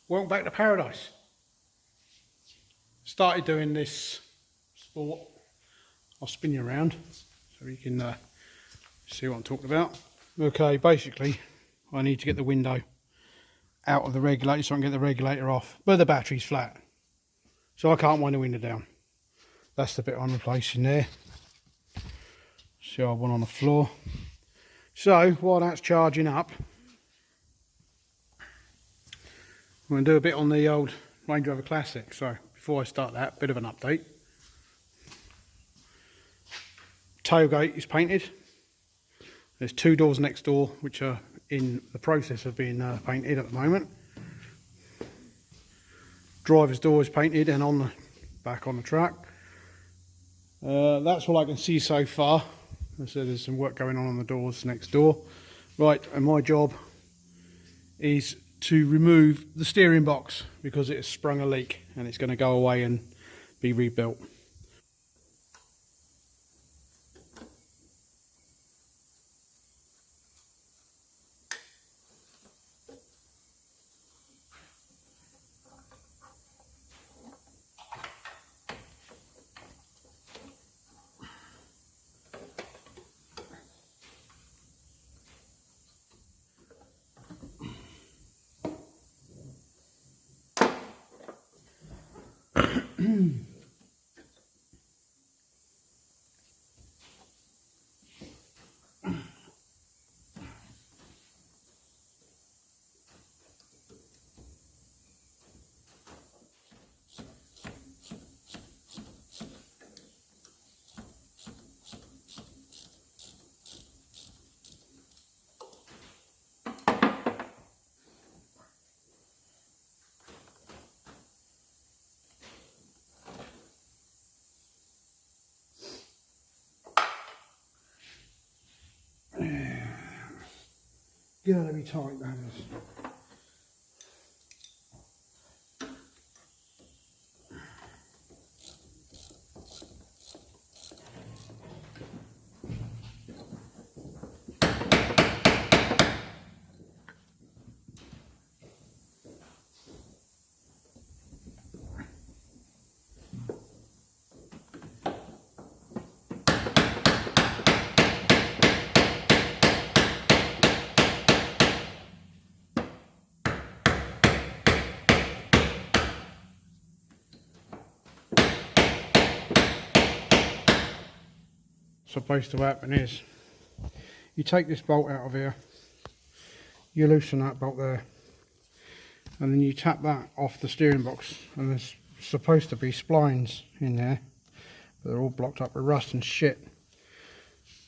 Welcome back to paradise. Started doing this sport. I'll spin you around so you can see what I'm talking about. Okay, basically I need to get the window out of the regulator so I can get the regulator off, but the battery's flat, so I can't wind the window down. That's the bit I'm replacing there. See, I one on the floor. So while that's charging up, I'm going to do a bit on the old Range Rover Classic. So before I start that, bit of an update. Tailgate is painted. There's two doors next door which are in the process of being painted at the moment. Driver's door is painted and on the back on the truck. That's all I can see so far. So there's some work going on the doors next door. Right, and my job is to remove the steering box because it has sprung a leak and it's going to go away and be rebuilt. Gonna be tight, that is. Supposed to happen is you take this bolt out of here, you loosen that bolt there, and then you tap that off the steering box, and there's supposed to be splines in there, but they're all blocked up with rust and shit.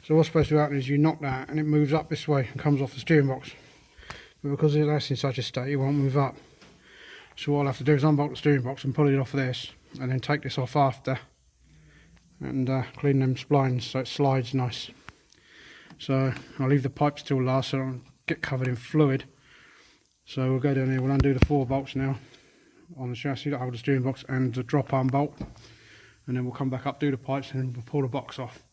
So what's supposed to happen is you knock that and it moves up this way and comes off the steering box, but because that's in such a state it won't move up. So what I'll have to do is unbolt the steering box and pull it off of this, and then take this off after and clean them splines so it slides nice. So I'll leave the pipes till last so I don't get covered in fluid. So we'll go down here, we'll undo the 4 bolts now on the chassis that hold the steering box and the drop arm bolt, and then we'll come back up, do the pipes, and we'll pull the box off.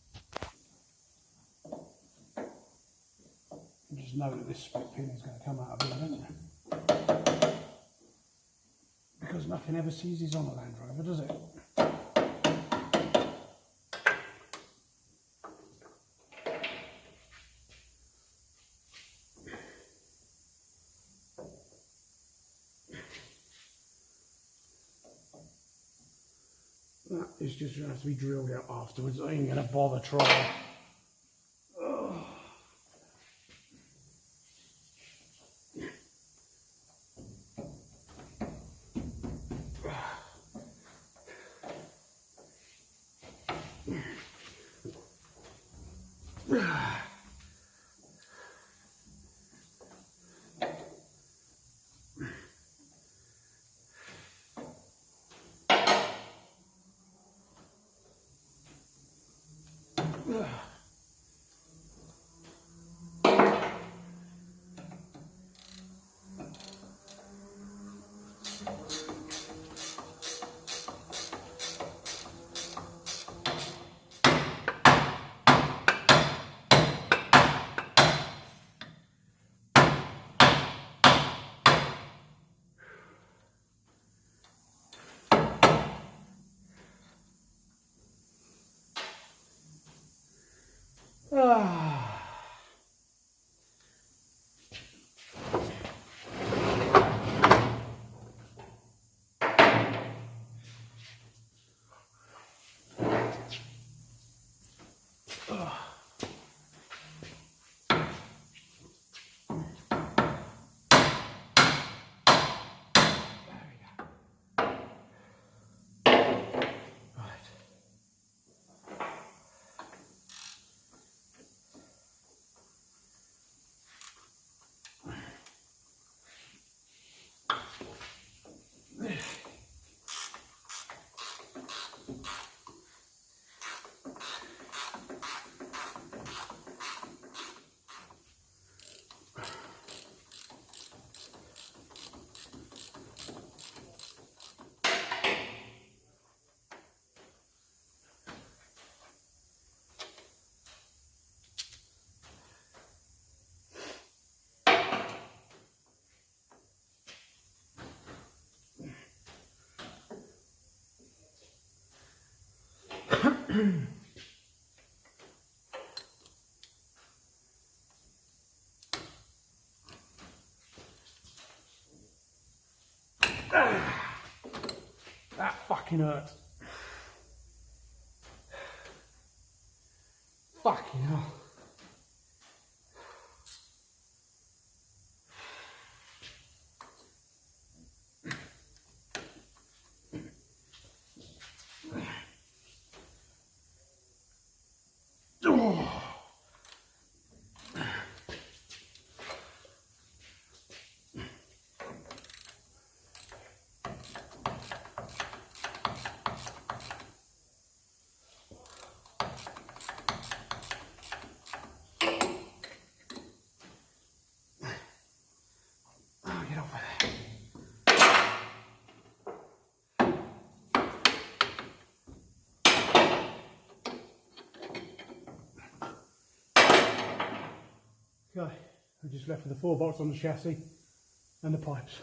You just know that this split pin is going to come out of here, don't you? Because nothing ever seizes on a Land Rover, does it? That is just going to have to be drilled out afterwards. I ain't going to bother trying. That fucking hurt. Fucking hell. Oh. Get off of there. Okay, we're just left with the 4 bolts on the chassis and the pipes.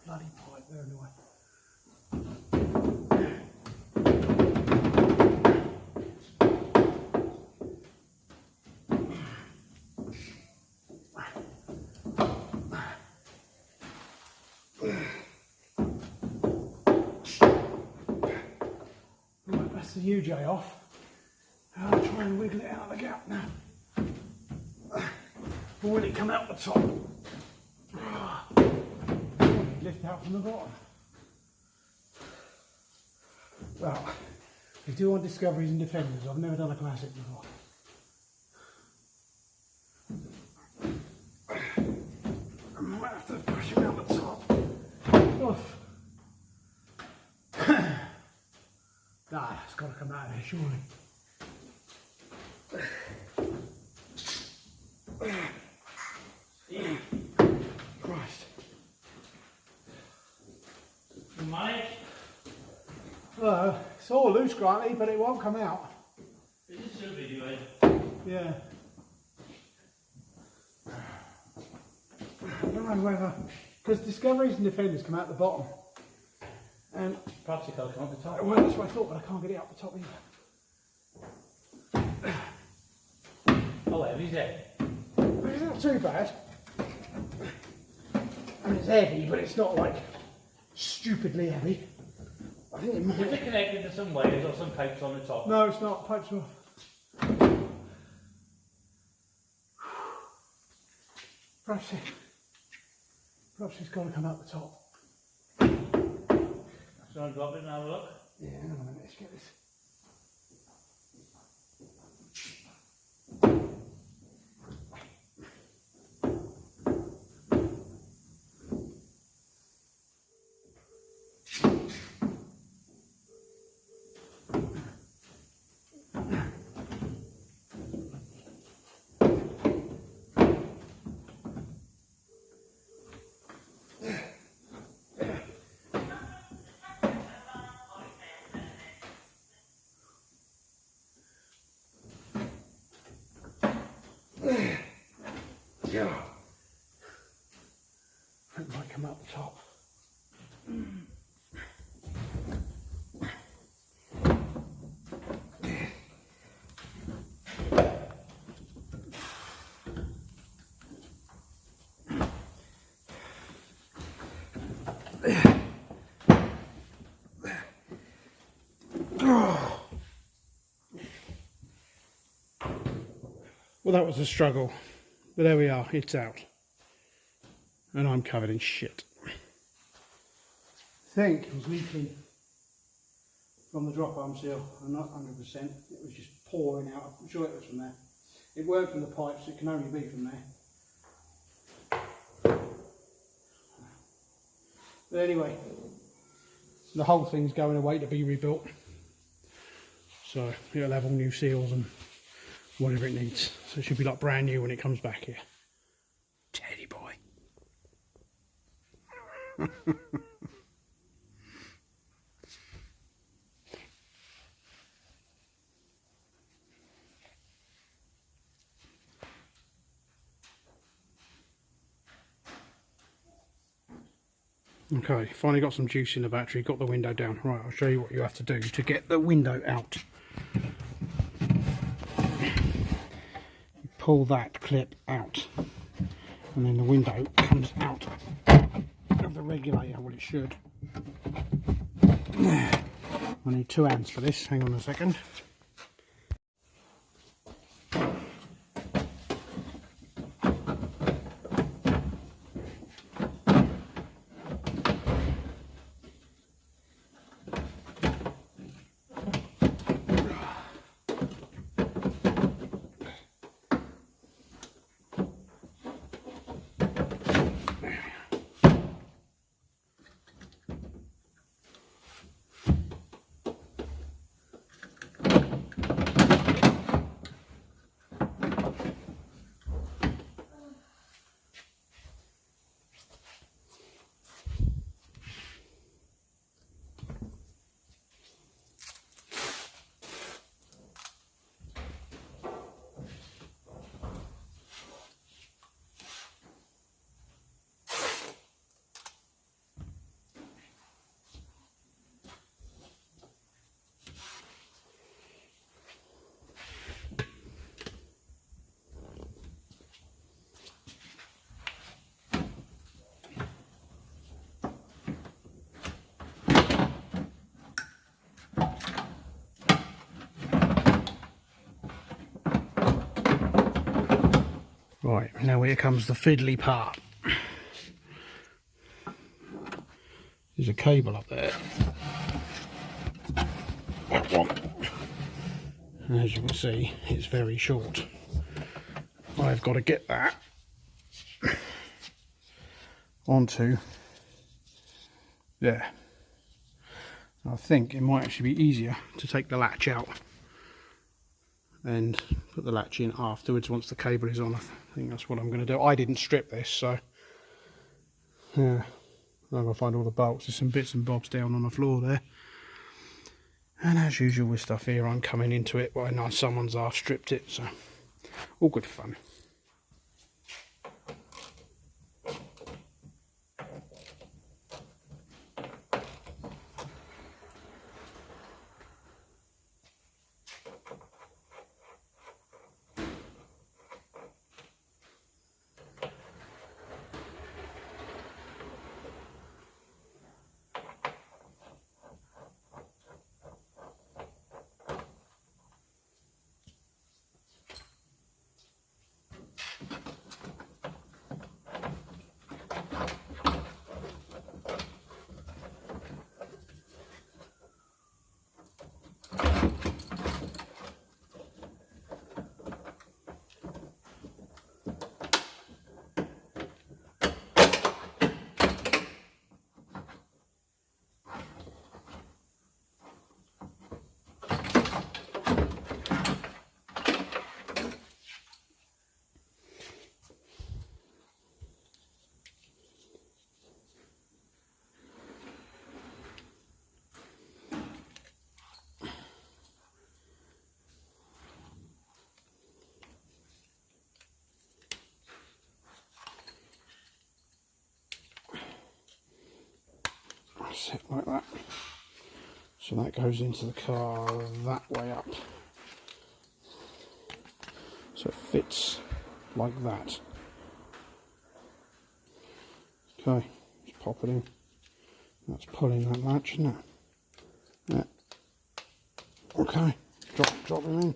Bloody pipe there anyway. Right, that's the UJ off. I'll try and wiggle it out of the gap now. Or will it come out the top? Lift out from the bottom. Well, we do on Discoveries and Defenders. I've never done a classic before. I might have to push him out the top. Oof. It's got to come out of here, surely. Christ. Mike? It's all loose, Granty, but it won't come out. Is this still videoing? Yeah. I don't know whether, because Discoveries and Defenders come out the bottom. And Perhaps it can't come up the top. well, that's what I thought, but I can't get it up the top either. Oh, heavy's it? But it's not too bad. I mean, it's heavy, but it's not like stupidly heavy. I think it might. Is it connected to some wires or some pipes on the top? No, it's not. Pipes off. Perhaps it's got to come out the top. So I'll drop it and have a look. Yeah, hang on a minute. Let's get this. Yeah. It might come out the top. Well, that was a struggle, but there we are, it's out. And I'm covered in shit. I think it was leaking from the drop arm seal. I'm not 100%. It was just pouring out. I'm sure it was from there. It worked from the pipes, it can only be from there. But anyway, the whole thing's going away to be rebuilt. So it'll have all new seals and whatever it needs. So it should be like brand new when it comes back here. Teddy boy. Okay, finally got some juice in the battery, got the window down. Right, I'll show you what you have to do to get the window out. You pull that clip out, and then the window comes out of the regulator. Well, it should. I need 2 hands for this. Hang on a second. Right, now here comes the fiddly part. There's a cable up there. That one. And as you can see, it's very short. I've got to get that onto there. I think it might actually be easier to take the latch out and put the latch in afterwards once the cable is on. I think that's what I'm going to do. I didn't strip this, so yeah, I'm going to find all the bolts. There's some bits and bobs down on the floor there, and as usual with stuff here, I'm coming into it, but I know someone's half stripped it, so all good fun. That's it, like that. So that goes into the car that way up. So it fits like that. Okay, just pop it in. That's pulling that latch, isn't it? Yeah. Okay, drop him in.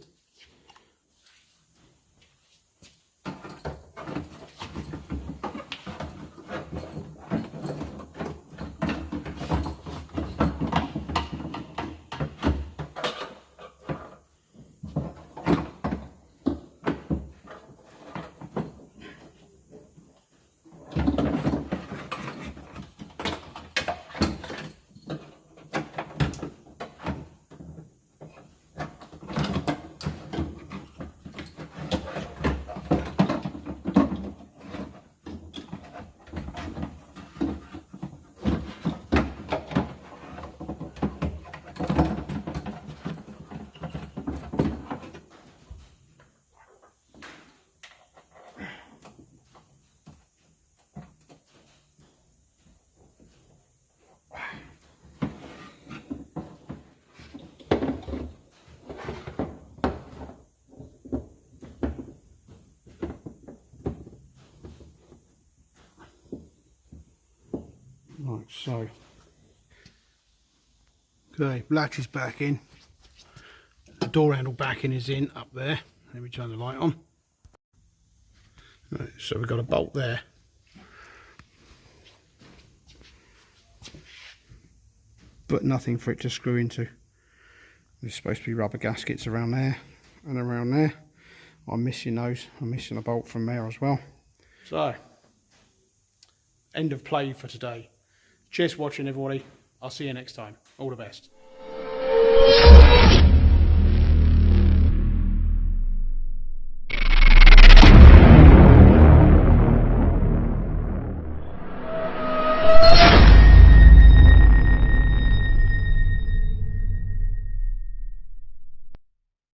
Like so. Okay, latch is back in. The door handle backing is in up there. Let me turn the light on. Right, so we've got a bolt there. But nothing for it to screw into. There's supposed to be rubber gaskets around there and around there. I'm missing those. I'm missing a bolt from there as well. So, end of play for today. Cheers for watching, everybody. I'll see you next time. All the best.